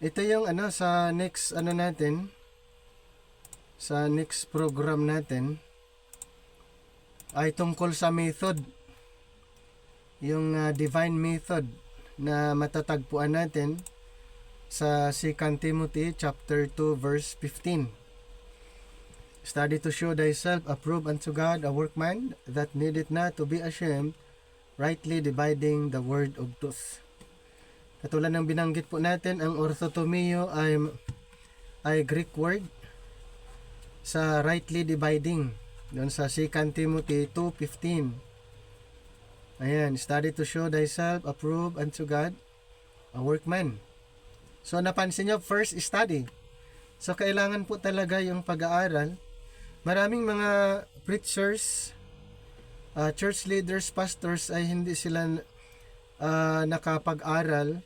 Ito yung sa next natin, sa next program natin ay tungkol sa method, yung divine method na matatagpuan natin sa 2 Timothy chapter 2 verse 15. Study to show thyself approved unto God, a workman that needeth not to be ashamed, rightly dividing the word of truth. Katulad ng binanggit po natin, ang orthotomeo ay Greek word sa rightly dividing doon sa 2 Timothy 2:15. Ayan, study to show thyself approved unto God, a workman. So napansin nyo, first study. So kailangan po talaga yung pag-aaral. Maraming mga preachers, church leaders, pastors ay hindi sila nakapag-aral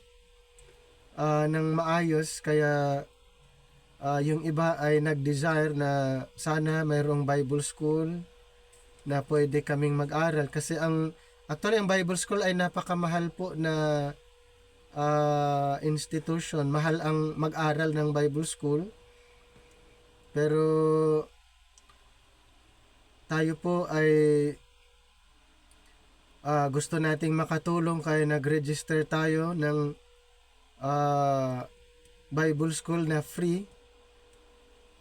ng maayos, kaya yung iba ay nag-desire na sana mayroong Bible school na pwede kaming mag-aral, kasi actually ang Bible school ay napakamahal po na institution. Mahal ang mag-aral ng Bible school, pero tayo po ay gusto nating makatulong, kaya nag-register tayo ng Bible school na free.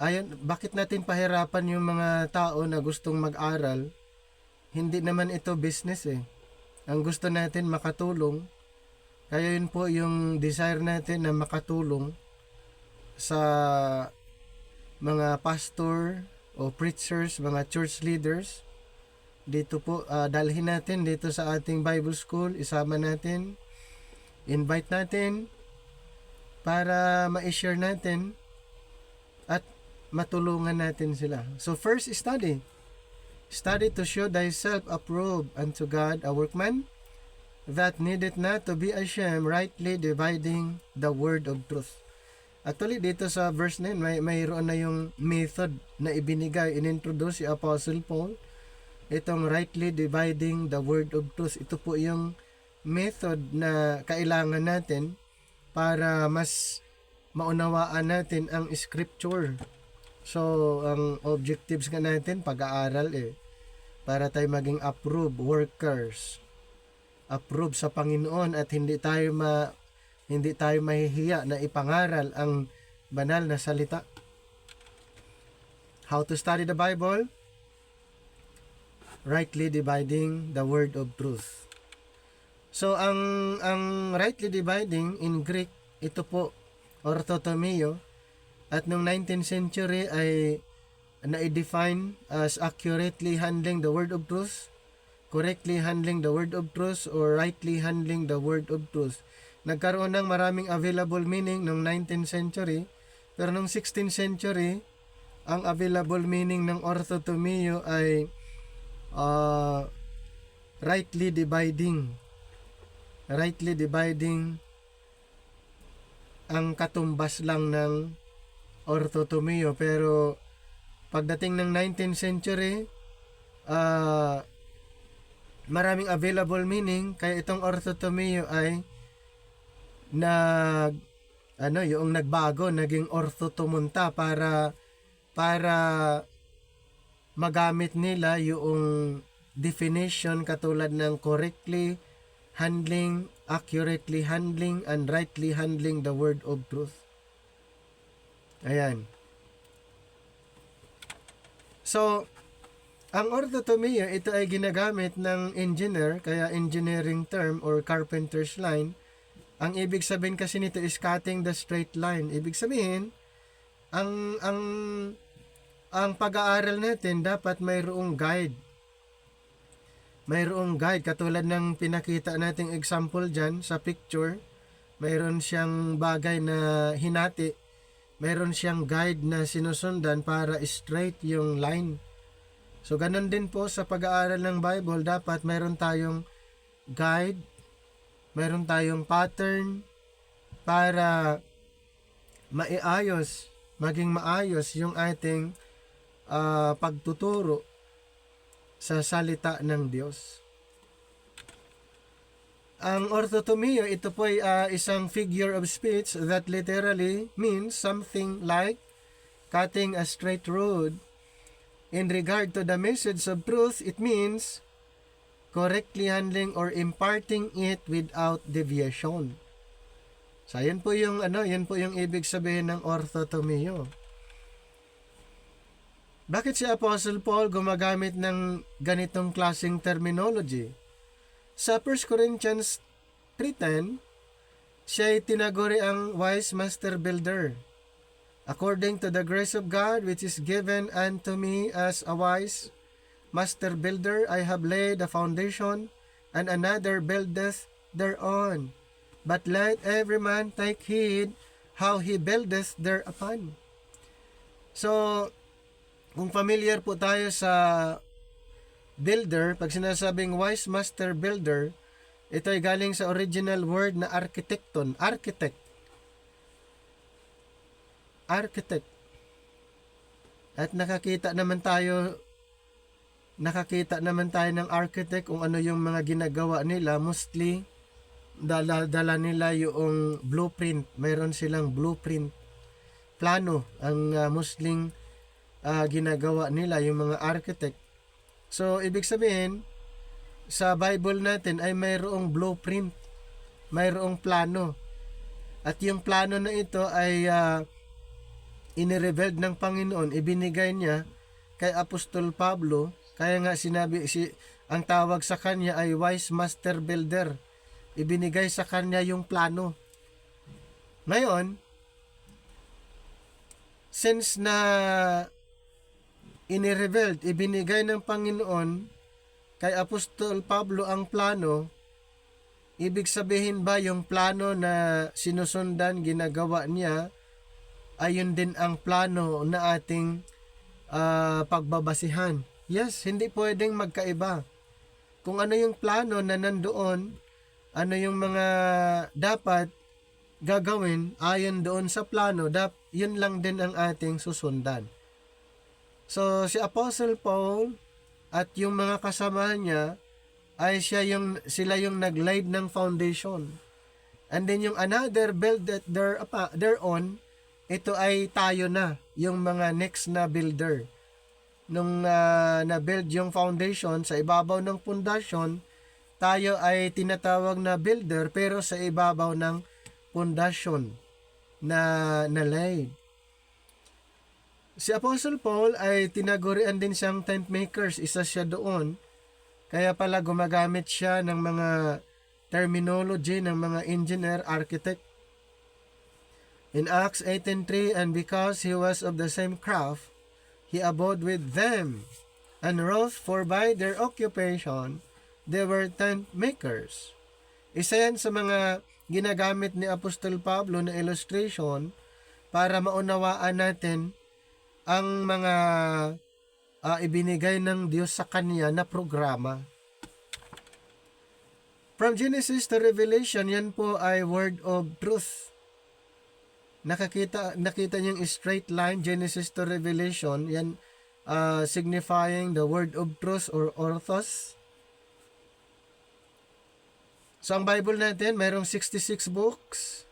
Ayun, bakit natin pahirapan yung mga tao na gustong mag-aral? Hindi naman ito business eh. Ang gusto natin makatulong. Kaya yun po yung desire natin, na makatulong sa mga pastor o preachers, mga church leaders. Dito po, dalhin natin dito sa ating Bible school, isama natin, invite natin para ma-share natin at matulungan natin sila. So first, study. Study to show thyself approved unto God, a workman that needeth not to be ashamed, rightly dividing the word of truth. Actually, dito sa verse 9, mayroon na yung method na ibinigay, inintroduce si Apostle Paul. Itong rightly dividing the word of truth. Ito po yung method na kailangan natin para mas maunawaan natin ang scripture. So, ang objectives nga natin, pag-aaral para tayo maging approved workers. Approved sa Panginoon, at hindi tayo mahihiya na ipangaral ang banal na salita. How to study the Bible? Rightly dividing the word of truth. So, ang rightly dividing in Greek, ito po, orthotomeo, at noong 19th century ay na-define as accurately handling the word of truth, correctly handling the word of truth, or rightly handling the word of truth. Nagkaroon ng maraming available meaning noong 19th century, pero noong 16th century, ang available meaning ng orthotomeo ay rightly dividing ang katumbas lang ng orthotomeo. Pero pagdating ng 19th century, maraming available meaning, kaya itong orthotomeo ay yung nagbago, naging orthotomunta para magamit nila yung definition katulad ng correctly handling, accurately handling, and rightly handling the word of truth. Ayan. So, ang orthotomeo, ito ay ginagamit ng engineer, kaya engineering term or carpenter's line. Ang ibig sabihin kasi nito is cutting the straight line. Ibig sabihin, ang pag-aaral natin dapat mayroong guide. Mayroong guide, katulad ng pinakita nating example dyan sa picture. Mayroon siyang bagay na hinati. Mayroon siyang guide na sinusundan para straight yung line. So, ganun din po sa pag-aaral ng Bible, dapat mayroon tayong guide, mayroon tayong pattern para maging maayos yung ating pagtuturo sa salita ng Diyos. Ang orthotomio, ito po ay isang figure of speech that literally means something like cutting a straight road. In regard to the message of truth, it means correctly handling or imparting it without deviation. So, yan po yung ibig sabihin ng orthotomio. Bakit si Apostle Paul gumagamit ng ganitong klaseng terminology? Sa 1 Corinthians 3:10, siya ay tinaguri ang wise master builder. According to the grace of God which is given unto me as a wise master builder, I have laid a foundation, and another buildeth thereon. But let every man take heed how he buildeth thereupon. So, kung familiar po tayo sa builder, pag sinasabing wise master builder, ito ay galing sa original word na arkitekton, architect. At nakakita naman tayo ng architect kung ano yung mga ginagawa nila. Mostly dala nila yung blueprint. Mayroon silang blueprint, plano ang mostly ginagawa nila yung mga architect. So, ibig sabihin, sa Bible natin ay mayroong blueprint, mayroong plano. At yung plano na ito ay inirevealed ng Panginoon, ibinigay niya kay Apostol Pablo. Kaya nga ang tawag sa kanya ay wise master builder. Ibinigay sa kanya yung plano. Ngayon, since na inirevealed, ibinigay ng Panginoon kay Apostol Pablo ang plano, ibig sabihin ba yung plano na sinusundan, ginagawa niya, ayun din ang plano na ating pagbabasihan? Yes, hindi pwedeng magkaiba. Kung ano yung plano na nandoon, ano yung mga dapat gagawin ayon doon sa plano, yun lang din ang ating susundan. So, si Apostle Paul at yung mga kasama niya ay sila yung nag-laid ng foundation. And then yung another build that thereon, ito ay tayo na, yung mga next na builder. Nung na-build yung foundation sa ibabaw ng pundasyon, tayo ay tinatawag na builder pero sa ibabaw ng pundasyon na laid. Si Apostle Paul ay tinagurian din siyang tent makers, isa siya doon. Kaya pala gumagamit siya ng mga terminology ng mga engineer, architect. In Acts 18:3, and because he was of the same craft, he abode with them, and wrote, for by their occupation, they were tent makers. Isa yan sa mga ginagamit ni Apostol Pablo na illustration para maunawaan natin ang mga ibinigay ng Diyos sa kanya na programa. From Genesis to Revelation, yan po ay word of truth. Nakita niyang straight line, Genesis to Revelation, yan signifying the word of truth or orthos. So, ang Bible natin, mayroong 66 books.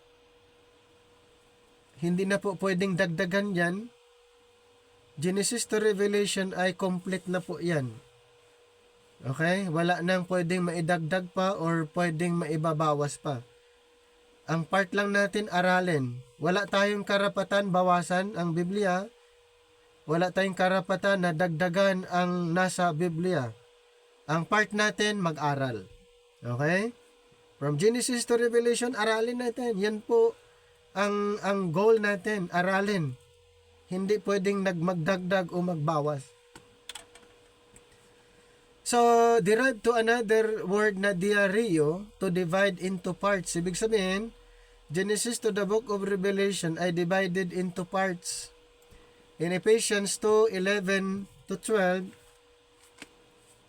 Hindi na po pwedeng dagdagan yan. Genesis to Revelation ay complete na po yan. Okay? Wala nang pwedeng maidagdag pa or pwedeng maibabawas pa. Ang part lang natin aralin. Wala tayong karapatan bawasan ang Biblia. Wala tayong karapatan na dagdagan ang nasa Biblia. Ang part natin mag-aral. Okay? From Genesis to Revelation, aralin natin. Yan po ang goal natin, aralin. Hindi pwedeng magdagdag o magbawas. So, derived to another word na diareo, to divide into parts. Ibig sabihin, Genesis to the book of Revelation ay divided into parts. In Ephesians 2:11 to 12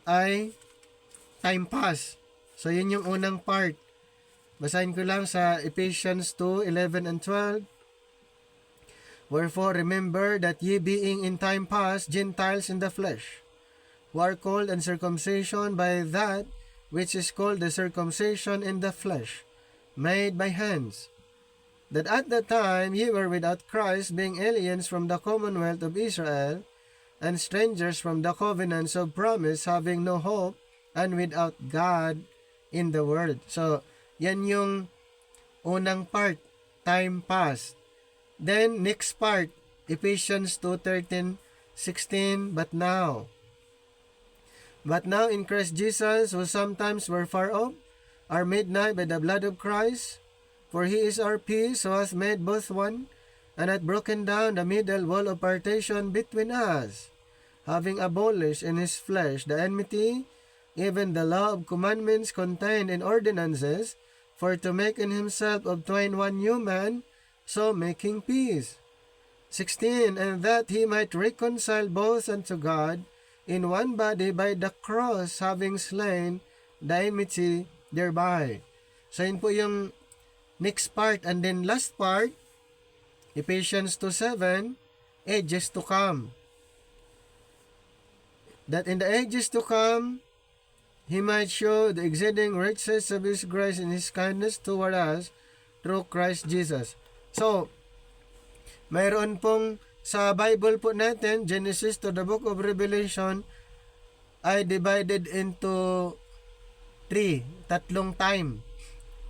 ay time pass. So, yun yung unang part. Basahin ko lang sa Ephesians 2:11 and 12. Wherefore, remember that ye being in time past Gentiles in the flesh, who are called uncircumcision by that which is called the circumcision in the flesh, made by hands, that at the time ye were without Christ, being aliens from the commonwealth of Israel, and strangers from the covenants of promise, having no hope, and without God in the world. So, yan yung unang part, time past. Then, next part, Ephesians 2:13-16, But now in Christ Jesus, who sometimes were far off, are made nigh by the blood of Christ, for he is our peace, who hath made both one, and hath broken down the middle wall of partition between us, having abolished in his flesh the enmity, even the law of commandments contained in ordinances, for to make in himself of twain one new man, so making peace. 16, And that he might reconcile both unto God in one body by the cross, having slain the enmity thereby. So yun po yung next part. And then last part, Ephesians 2:7, ages to come. That in the ages to come, he might show the exceeding riches of his grace and his kindness toward us through Christ Jesus. So, mayroon pong sa Bible po natin, Genesis to the book of Revelation, ay divided into tatlong time.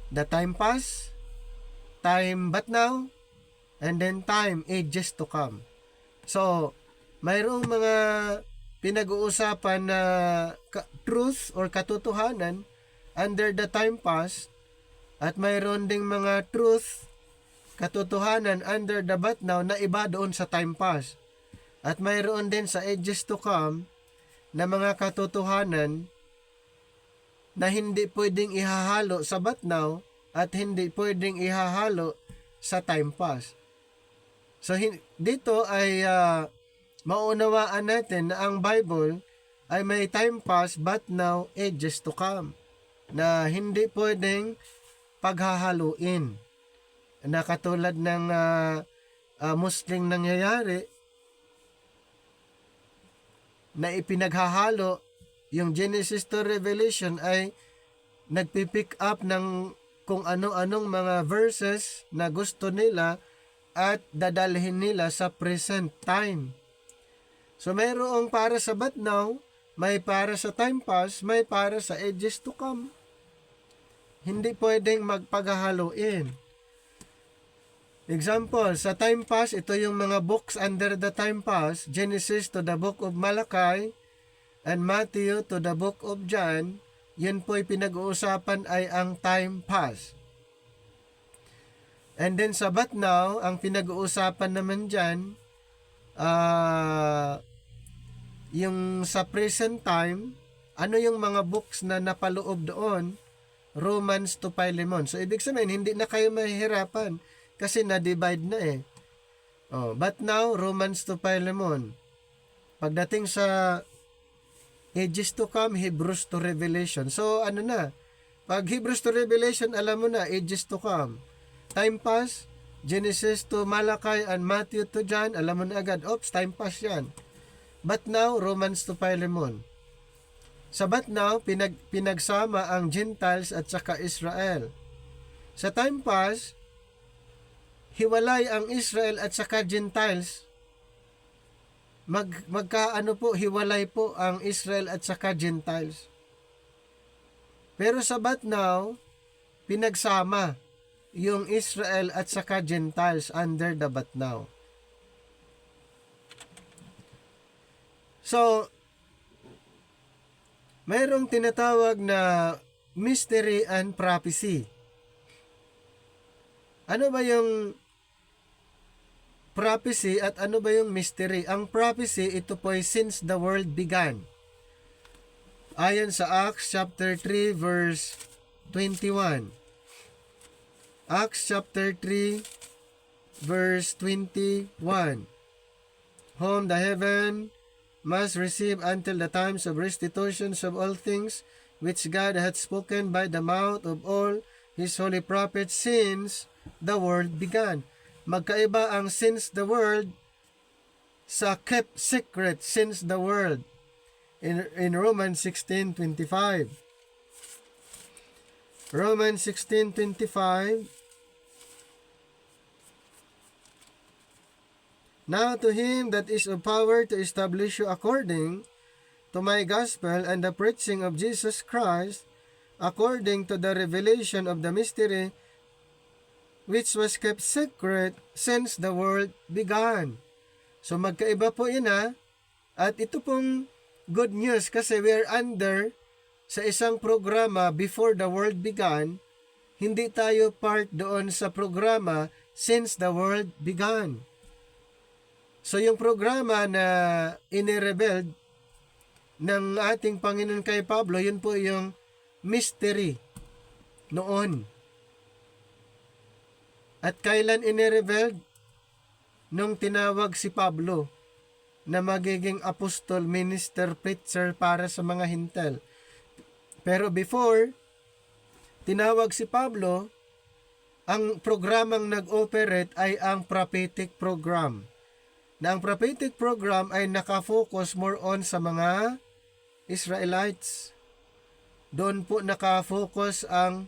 The time past, time but now, and then time, ages to come. So, mayroong mga pinag-uusapan na truth or katotohanan under the time past, at mayroon ding mga truth, katotohanan under the but now na iba doon sa time past. At mayroon din sa ages to come na mga katotohanan na hindi pwedeng ihahalo sa but now at hindi pwedeng ihahalo sa time past. So dito ay maunawaan natin na ang Bible ay may time past but now, ages to come, na hindi pwedeng paghahaluin, na katulad ng Muslim nangyayari na ipinaghahalo yung Genesis to Revelation ay nagpipick up ng kung ano-anong mga verses na gusto nila at dadalhin nila sa present time. So mayroong para sa but now, may para sa time past, may para sa ages to come. Hindi pwedeng magpaghahaluin. Example, sa time past, ito yung mga books under the time past, Genesis to the book of Malachi, and Matthew to the book of John. Yun po'y pinag-uusapan ay ang time past. And then sa but now, ang pinag-uusapan naman dyan, yung sa present time, ano yung mga books na napaloob doon? Romans to Philemon. So, ibig sabihin, hindi na kayo mahihirapan kasi na-divide na eh. But now, Romans to Philemon. Pagdating sa ages to come, Hebrews to Revelation. So, ano na? Pag Hebrews to Revelation, alam mo na, ages to come. Time pass, Genesis to Malachi and Matthew to John, alam mo na agad, oops, time pass yan. But now, Romans to Philemon. Sa but now, pinagsama ang Gentiles at saka Israel. Sa time pass, hiwalay ang Israel at saka Gentiles. Hiwalay po ang Israel at saka Gentiles. Pero sa but now, pinagsama yung Israel at saka Gentiles under the but now. So, mayroong tinatawag na mystery and prophecy. Ano ba yung prophecy at ano ba yung mystery? Ang prophecy, ito po ay since the world began. Ayon sa Acts chapter 3 verse 21. Acts chapter 3 verse 21. Whom the heaven must receive until the times of restitutions of all things, which God hath spoken by the mouth of all his holy prophets since the world began. Magkaiba ang since the world sa kept secret since the world in Romans 16:25. Romans 16:25. Now to him that is of power to establish you according to my gospel and the preaching of Jesus Christ, according to the revelation of the mystery which was kept secret since the world began. So magkaiba po yun ha. At ito pong good news kasi we are under sa isang programa before the world began. Hindi tayo part doon sa programa since the world began. So yung programa na inirebeld ng ating Panginoon kay Pablo, yun po yung mystery noon. At kailan inirebeld? Nung tinawag si Pablo na magiging apostol, minister, preacher para sa mga hintel. Pero before tinawag si Pablo, ang programang nag-operate ay ang prophetic program. Na ang prophetic program ay nakafocus more on sa mga Israelites. Doon po nakafocus ang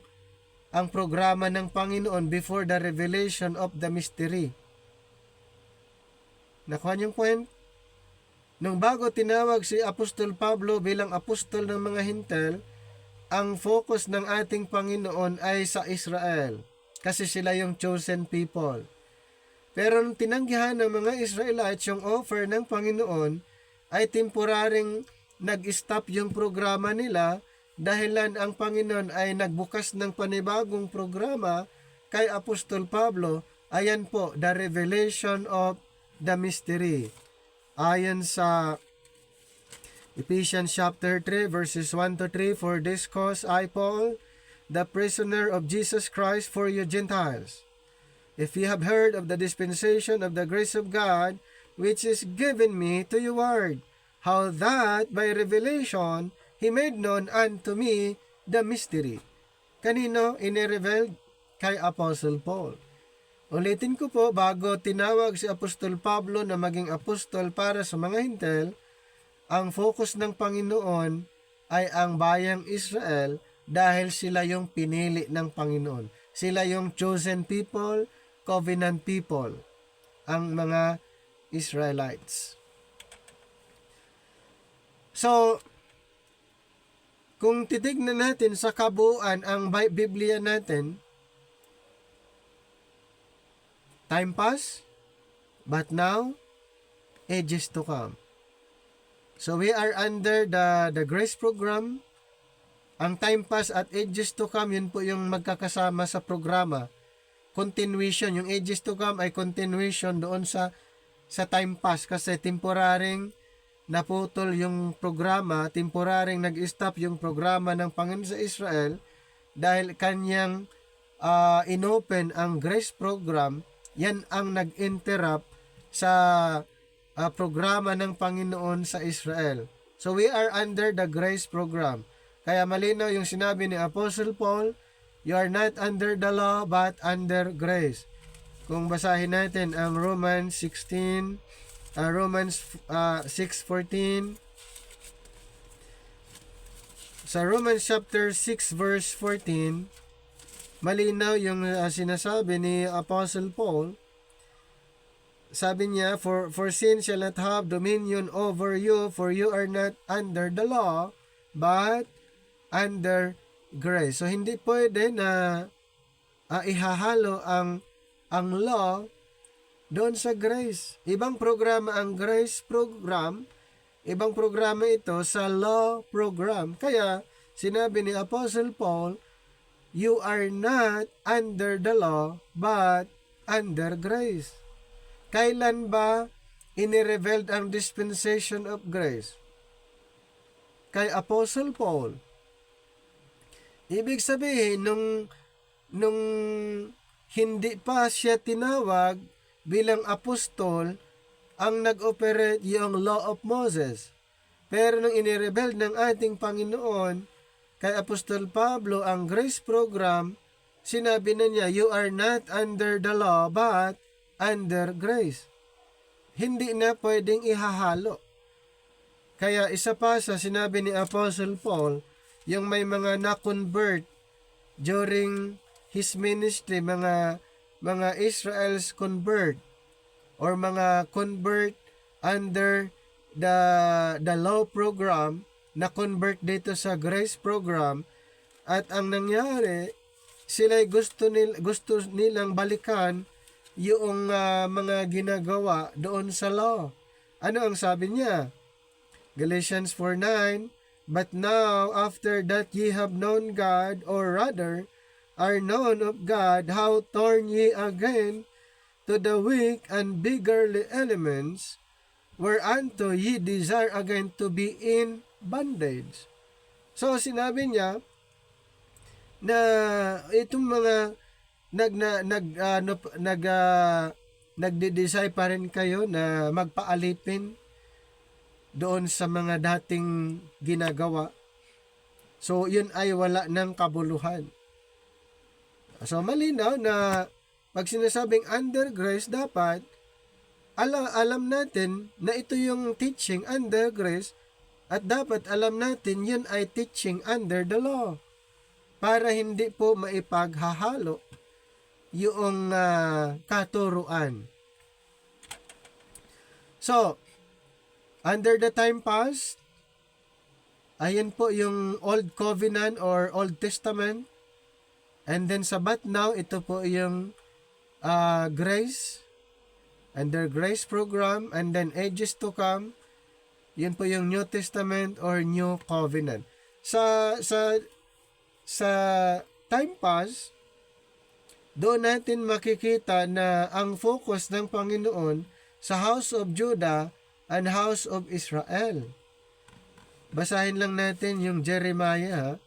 programa ng Panginoon before the revelation of the mystery. Nakuha niyong point? Nung bago tinawag si Apostol Pablo bilang apostol ng mga hintel, ang focus ng ating Panginoon ay sa Israel kasi sila yung chosen people. Pero nung tinanggihan ng mga Israelites yung offer ng Panginoon, ay temporaring nag-stop yung programa nila dahilan ang Panginoon ay nagbukas ng panibagong programa kay Apostol Pablo. Ayan po, the revelation of the mystery. Ayon sa Ephesians chapter 3 verses 1 to 3, for this cause I, Paul, the prisoner of Jesus Christ for you Gentiles, if ye have heard of the dispensation of the grace of God, which is given me to your word, how that by revelation he made known unto me the mystery. Kanino inirevealed? Kay Apostle Paul. Ulitin ko po, bago tinawag si Apostol Pablo na maging apostol para sa mga hintel, ang focus ng Panginoon ay ang bayang Israel dahil sila yung pinili ng Panginoon. Sila yung chosen people, covenant people, ang mga Israelites. So, kung titignan natin sa kabuuan ang Biblia natin, time pass, but now, ages to come. So we are under the grace program. Ang time pass at ages to come, yun po yung magkakasama sa programa. Continuation, yung ages to come ay continuation doon sa time pass kasi temporaring naputol yung programa, temporaring nag-stop yung programa ng Panginoon sa Israel dahil kanyang inopen ang grace program. Yan ang nag-interrupt sa programa ng Panginoon sa Israel. So we are under the grace program. Kaya malinaw yung sinabi ni Apostle Paul, you are not under the law but under grace. Kung basahin natin ang Romans 6:14, sa Romans chapter 6 verse 14, malinaw yung sinasabi ni Apostle Paul. Sabi niya, for sin shall not have dominion over you, for you are not under the law but under grace. So hindi pwede na ihahalo ang law doon sa grace. Ibang programa ang grace program, ibang programa ito sa law program. Kaya sinabi ni Apostle Paul, you are not under the law but under grace. Kailan ba inirevealed ang dispensation of grace? Kay Apostle Paul. Ibig sabihin, nung hindi pa siya tinawag bilang apostol, ang nag-operate yung law of Moses. Pero nung inirevealed ng ating Panginoon kay Apostol Pablo ang grace program, sinabi na niya, you are not under the law but under grace. Hindi na pwedeng ihahalo. Kaya isa pa sa sinabi ni Apostle Paul, yung may mga na-convert during his ministry, mga Israel's convert or mga convert under the law program na convert dito sa grace program, at ang nangyari sila gusto nilang balikan yung mga ginagawa doon sa law. Ano ang sabi niya? Galatians 4:9, "But now after that ye have known God, or rather are known of God, how turn ye again to the weak and beggarly elements, whereunto ye desire again to be in bondage." So sinabi niya na itong mga nagde-desire pa rin kayo na magpaalipin doon sa mga dating ginagawa. So yun ay wala ng kabuluhan. So malinaw na pag sinasabing under grace, dapat alam natin na ito yung teaching under grace, at dapat alam natin yun ay teaching under the law, para hindi po maipaghahalo yung katuruan. So, under the time past, ayan po yung Old Covenant or Old Testament. And then sa but now, ito po yung grace, under grace program. And then ages to come, yun po yung New Testament or New Covenant. Sa time pass, doon natin makikita na ang focus ng Panginoon sa House of Judah and House of Israel. Basahin lang natin yung Jeremiah.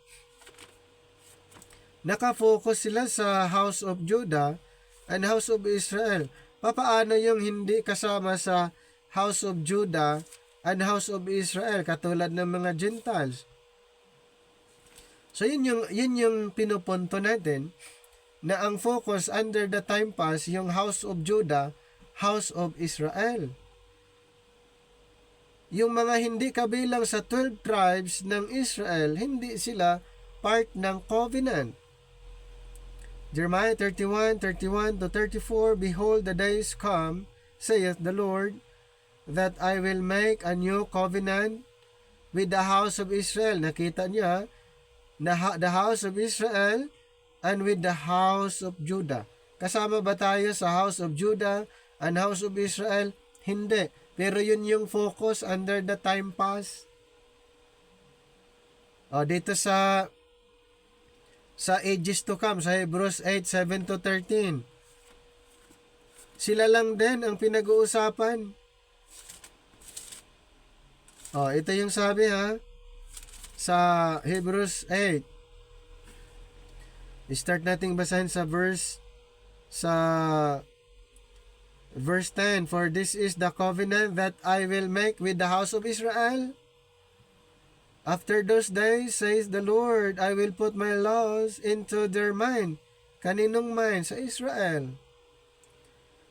Nakafocus sila sa House of Judah and House of Israel. Papaano yung hindi kasama sa House of Judah and House of Israel, katulad ng mga Gentiles? So yun yung pinupunto natin, na ang focus under the time pass yung House of Judah, House of Israel. Yung mga hindi kabilang sa 12 tribes ng Israel, hindi sila part ng covenant. Jeremiah 31:31-34, "Behold, the days come, saith the Lord, that I will make a new covenant with the house of Israel." Nakita niya na the house of Israel and with the house of Judah. Kasama ba tayo sa house of Judah and house of Israel? Hindi. Pero yun yung focus under the time pass. Dito sa ages to come, sa Hebrews 8:7-13. Sila lang din ang pinag-uusapan. Ito yung sabi sa Hebrews 8. Start nating basahin sa verse 10. "For this is the covenant that I will make with the house of Israel. After those days, says the Lord, I will put my laws into their mind." Kaninong mind? Sa Israel.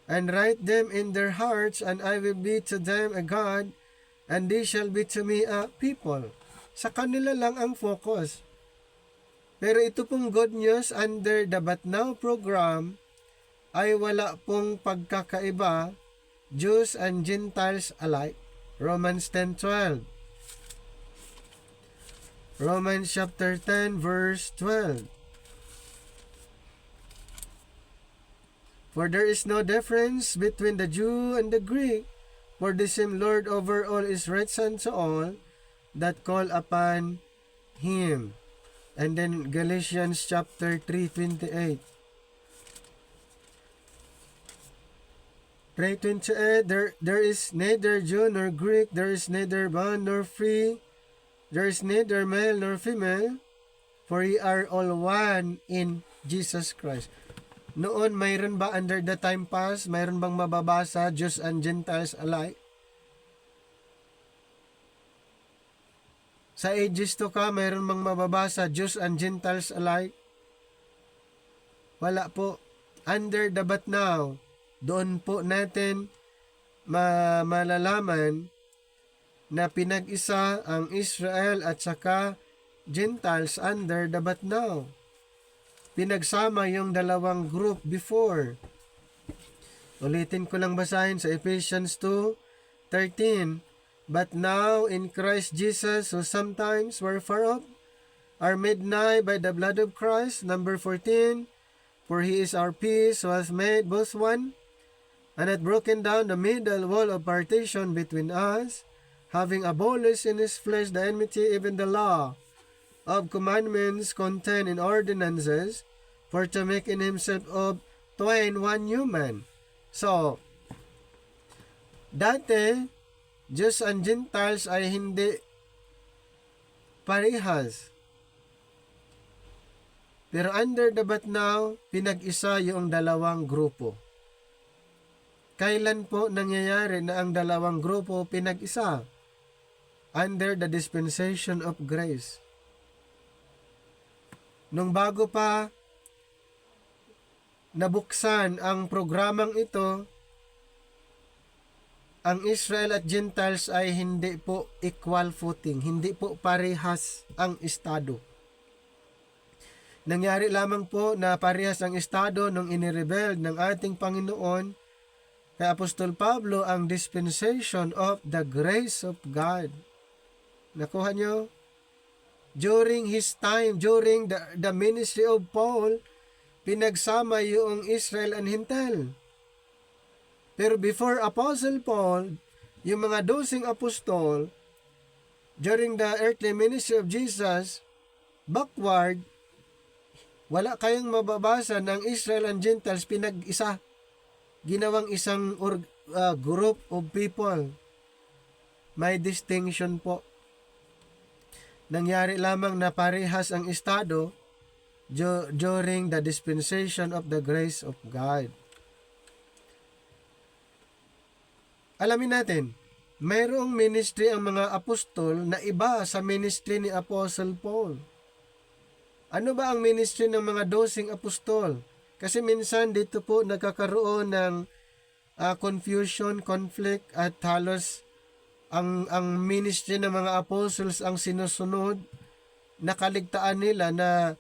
"And write them in their hearts, and I will be to them a God, and they shall be to me a people." Sa kanila lang ang focus. Pero ito pong good news under the But Now program ay wala pong pagkakaiba, Jews and Gentiles alike. Romans 10:12. Romans chapter 10 verse 12. "For there is no difference between the Jew and the Greek, for the same Lord over all is rich unto all that call upon Him." And then Galatians chapter 3:28. 3:28, there is neither Jew nor Greek, there is neither bond nor free, there is neither male nor female, for ye are all one in Jesus Christ. Noon, mayroon ba under the time pass, mayroon bang mababasa, Jews and Gentiles alike? Sa ages to come, mayroon bang mababasa, Jews and Gentiles alike? Wala po. Under the But Now, doon po natin malalaman na pinag-isa ang Israel at saka Gentiles under the But Now. pinagsama yung dalawang group before. Ulitin ko lang basahin sa Ephesians 2:13. But now in Christ Jesus, who sometimes were far off, are made nigh by the blood of Christ. Number 14. For he is our peace, who hath made both one, and hath broken down the middle wall of partition between us, having abolished in his flesh the enmity, even the law of commandments contained in ordinances, for to make in himself of twain one new man. So, dati, Jews and Gentiles ay hindi parehas. Pero under the but now, pinag-isa yung dalawang grupo. Kailan po nangyayari na ang dalawang grupo pinag-isa? Under the dispensation of grace. Nung bago pa nabuksan ang programang ito, ang Israel at Gentiles ay hindi po equal footing, hindi po parehas ang estado. Nangyari lamang po na parehas ang estado nung inirebel ng ating Panginoon kay Apostol Pablo ang dispensation of the grace of God. Nakuha nyo? During his time, during the ministry of Paul, pinagsama yung Israel and Hintil. Pero before Apostle Paul, yung mga 12 apostol, during the earthly ministry of Jesus, backward, wala kayong mababasa ng Israel and Gentiles pinag-isa. Ginawang isang group of people. May distinction po. Nangyari lamang na parehas ang estado during the dispensation of the grace of God. Alamin natin, mayroong ministry ang mga apostol na iba sa ministry ni Apostle Paul. Ano ba ang ministry ng mga 12 apostol? Kasi minsan dito po nagkakaroon ng confusion, conflict at halos ang ministry ng mga apostles ang sinusunod. Nakaligtaan nila na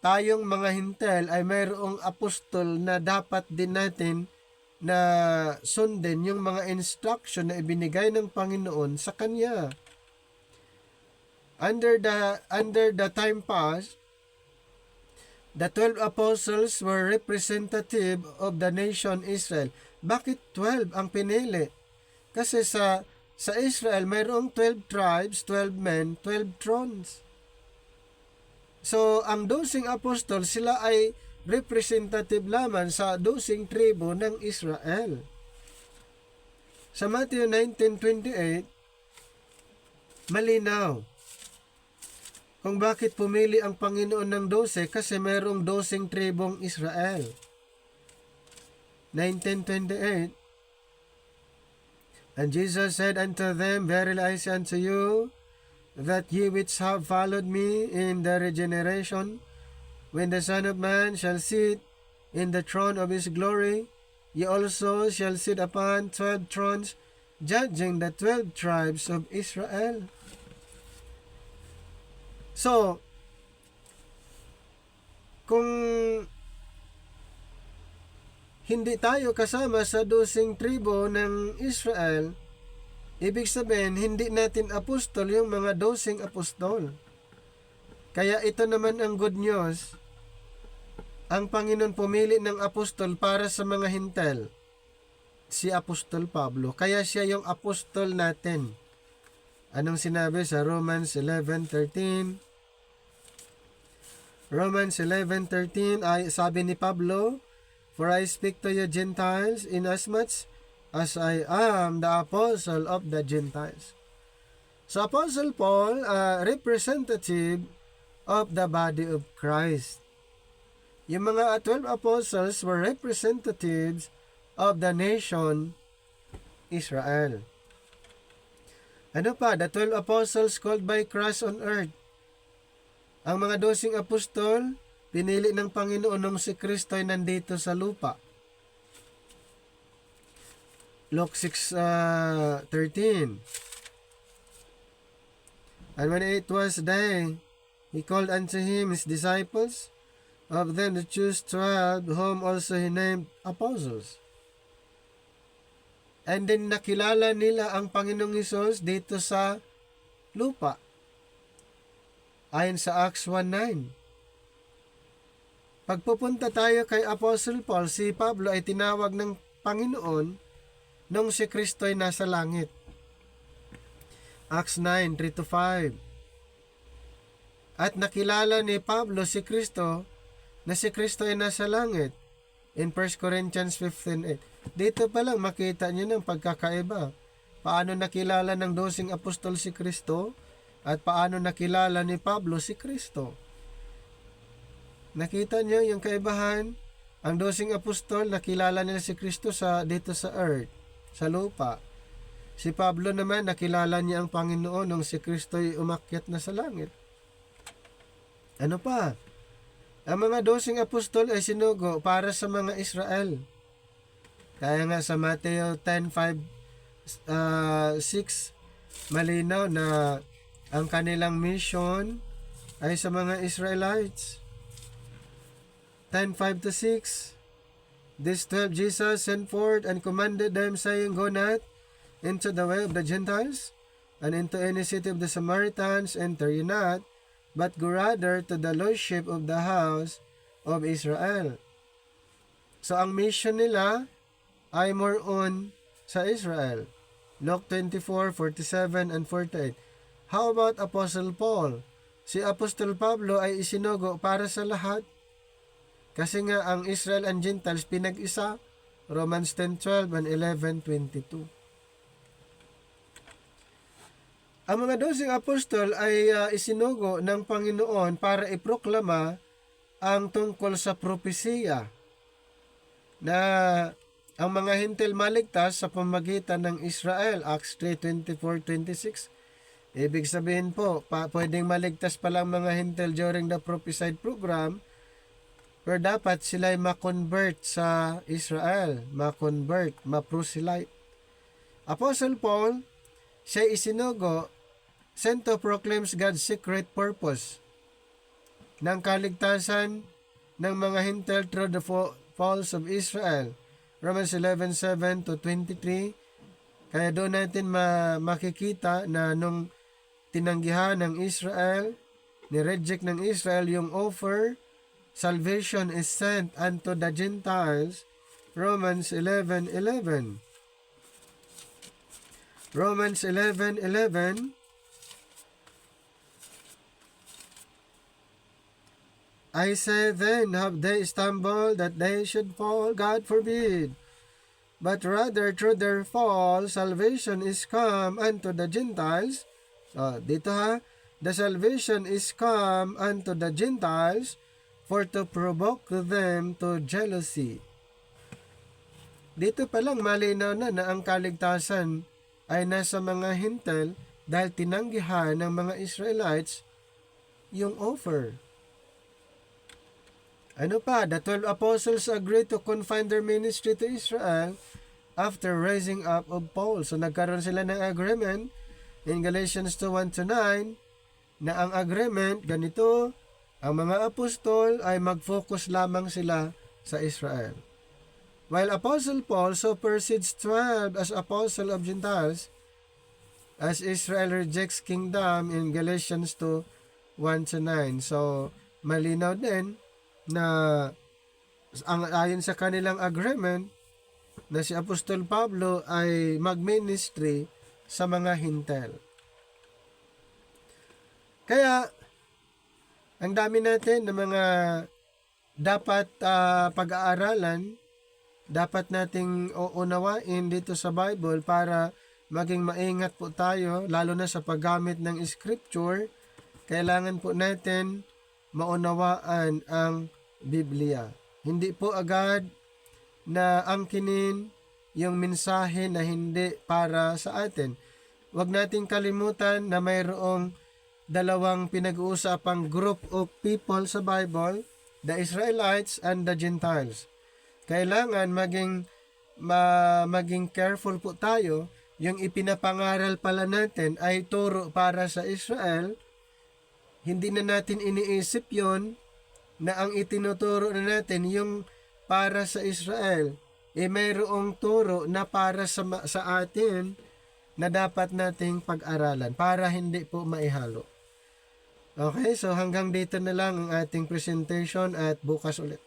tayong mga Hintil ay mayroong apostol na dapat din natin na sundin yung mga instruction na ibinigay ng Panginoon sa Kanya. Under the time past, the 12 apostles were representative of the nation Israel. Bakit 12 ang pinili? Kasi sa Israel, mayroong 12 tribes, 12 men, 12 thrones. So, ang 12 apostol, sila ay representative lamang sa 12 tribo ng Israel. Sa Matthew 19:28, malinaw kung bakit pumili ang Panginoon ng 12 kasi mayroong 12 tribong Israel. 19:28, And Jesus said unto them, Verily I say unto you, that ye which have followed me in the regeneration, when the Son of Man shall sit in the throne of his glory, ye also shall sit upon 12 thrones, judging the 12 tribes of Israel. So, kung hindi tayo kasama sa 12 tribo ng Israel, ibig sabihin, hindi natin apostol yung mga 12 apostol. Kaya ito naman ang good news. Ang Panginoon pumili ng apostol para sa mga Hintil. Si Apostol Pablo. Kaya siya yung apostol natin. Anong sinabi sa Romans 11:13? Romans 11:13 ay sabi ni Pablo, For I speak to you Gentiles, inasmuch as I am the apostle of the Gentiles. So Apostle Paul, representative of the body of Christ. Yung mga 12 apostles were representatives of the nation Israel. Ano pa? The 12 apostles called by Christ on earth. Ang mga 12 apostol, pinili ng Panginoon nung si Kristo ay nandito sa lupa. Luke 6:13. And when it was day, he called unto him his disciples, of them to choose 12, whom also he named apostles. And then nakilala nila ang Panginoong Hesus dito sa lupa. Ayon sa Acts 1:9. Pagpupunta tayo kay Apostle Paul, si Pablo ay tinawag ng Panginoon nung si Kristo ay nasa langit. Acts 9:3-5. At nakilala ni Pablo si Kristo na si Kristo ay nasa langit in 1 Corinthians 15:8. Dito pa lang makita niyo ng pagkakaiba. Paano nakilala ng 12 apostol si Kristo at paano nakilala ni Pablo si Kristo. Nakita niyo yung kaibahan? Ang 12 apostol nakilala nila si Kristo dito sa earth, sa lupa. Si Pablo naman nakilala niya ang Panginoon nung si Kristo ay umakyat na sa langit. Ano pa? Ang mga 12 apostol ay sinugo para sa mga Israel. Kaya nga sa Mateo 10:5-6, malinaw na ang kanilang mission ay sa mga Israelites. 10:5-6, This 12 Jesus sent forth and commanded them, saying, Go not into the way of the Gentiles, and into any city of the Samaritans enter ye not, but go rather to the lordship of the house of Israel. So ang mission nila ay more on sa Israel. Luke 24:47-48. How about Apostle Paul? Si Apostol Pablo ay isinugo para sa lahat. Kasi nga ang Israel and Gentiles pinag-isa. Romans 10:12 and 11:22. Ang mga 12 apostol ay isinugo ng Panginoon para iproklama ang tungkol sa propesiya na ang mga Hintil maligtas sa pamagitan ng Israel. Acts 3:24-26. Ibig sabihin po, pwedeng maligtas pa lang mga Hintil during the prophesied program, pero dapat sila ay ma-convert sa Israel, ma-proselyte. Apostle Paul, siya isinugo, sent to proclaims God's secret purpose ng kaligtasan ng mga Hintil through the falls of Israel. Romans 11:7-23. Kaya doon natin makikita na nung tinanggihan ng Israel, ni-reject ng Israel yung offer, salvation is sent unto the Gentiles. Romans 11:11. Romans 11:11. I say then, have they stumbled that they should fall? God forbid. But rather through their fall, salvation is come unto the Gentiles. Dito the salvation is come unto the Gentiles for to provoke them to jealousy. Dito pa lang malinaw na ang kaligtasan ay nasa mga Hintil dahil tinanggihan ng mga Israelites yung offer. Ano pa? The 12 apostles agreed to confine their ministry to Israel after raising up of Paul. So nagkaroon sila ng agreement in Galatians 2:1-9 na ang agreement ganito, ang mga apostol ay mag-focus lamang sila sa Israel. While Apostle Paul so proceeds 12 as apostle of Gentiles, as Israel rejects kingdom in Galatians 2:1-9. So malinaw din na ayon sa kanilang agreement na si Apostol Pablo ay mag-ministry sa mga Hintil. Kaya ang dami natin ng mga dapat pag-aaralan, dapat nating uunawain dito sa Bible para maging maingat po tayo, lalo na sa paggamit ng scripture. Kailangan po natin maunawaan ang Biblia. Hindi po agad na angkinin yung mensahe na hindi para sa atin. Huwag nating kalimutan na mayroong dalawang pinag-uusapang group of people sa Bible, the Israelites and the Gentiles. Kailangan maging careful po tayo, yung ipinapangaral pala natin ay turo para sa Israel. Hindi na natin iniisip yon na ang itinuturo na natin yung para sa Israel, mayroong turo na para sa atin na dapat nating pag-aralan para hindi po maihalo. Okay, so hanggang dito na lang ang ating presentation at bukas ulit.